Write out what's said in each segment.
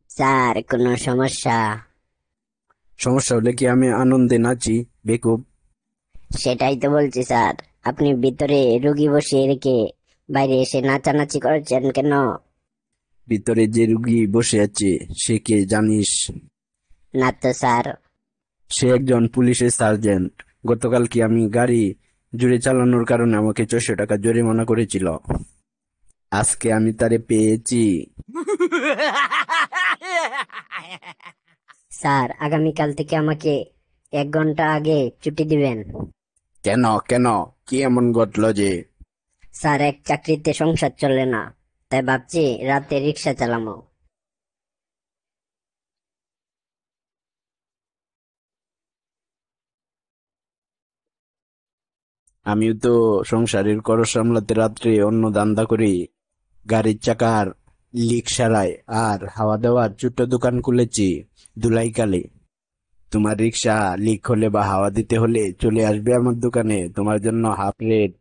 Sir, কোনো সমস্যা? সমস্যা হলে কি আমি আনন্দে নাচি বেকুব? সেটাই তো বলছি স্যার। আপনি ভিতরে রুগী বসিয়ে রেখে বাইরে এসে নাচানাচি করছেন কেন? ভিতরে যে রুগী বসে আছে সে কে জানিস? না তো স্যার। সে একজন পুলিশের সার্জেন্ট। গতকাল কি আমি গাড়ি জোরে চালানোর কারণে আমাকে 400 টাকা জরিমানা করেছিল। আজকে আমি তারে পেয়েছি। স্যার, আগামীকাল থেকে আমাকে 1 ঘন্টা আগে ছুটি দিবেন। কেন কেন? কি এমন ঘটলো যে? স্যার, এক চাকরিতে সংসার চলে না, তাই ভাবছি রাতে রিক্সা চালামো। আমিও তো সংসারের খরচ সামলাতে রাত্রে অন্য ধান্দা করি। গাড়ির চাকার লিক সারাই আর হাওয়া দেওয়ার ছোট্ট দোকান খুলেছি ধুলাইকালে। তোমার রিক্সা লিক হলে বা হাওয়া দিতে হলে চলে আসবে আমার দোকানে, তোমার জন্য হাফ রেট।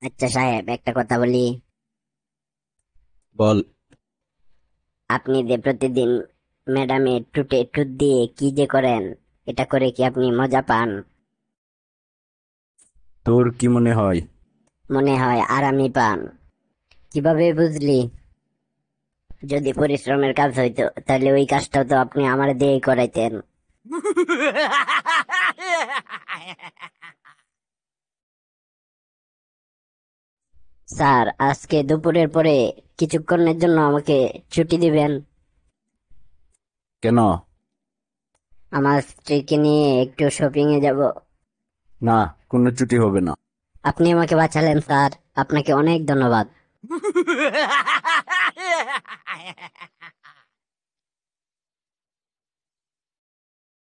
আচ্ছা সাহেব, একটা কথা বলি। বল। আপনি যে প্রতিদিন ম্যাডামের টুটে টুট দিয়ে কি যে করেন, এটা করে কি আপনি মজা পান? তোর কি মনে হয়? মনে হয় আরামই পান। কিভাবে বুঝলি? যদি পরিশ্রমের কাজ হইতো তাহলে ওই কাজটাও তো আপনি আমার দিয়েই করাইতেন। স্যার, আজকে দুপুরের পরে কিছুক্ষণের জন্য আমাকে ছুটি দিবেন। কেন? আমার স্ত্রীকে নিয়ে একটু শপিং এ যাব। না, কোনো ছুটি হবে না। আপনি আমাকে বাঁচালেন স্যার, আপনাকে অনেক ধন্যবাদ।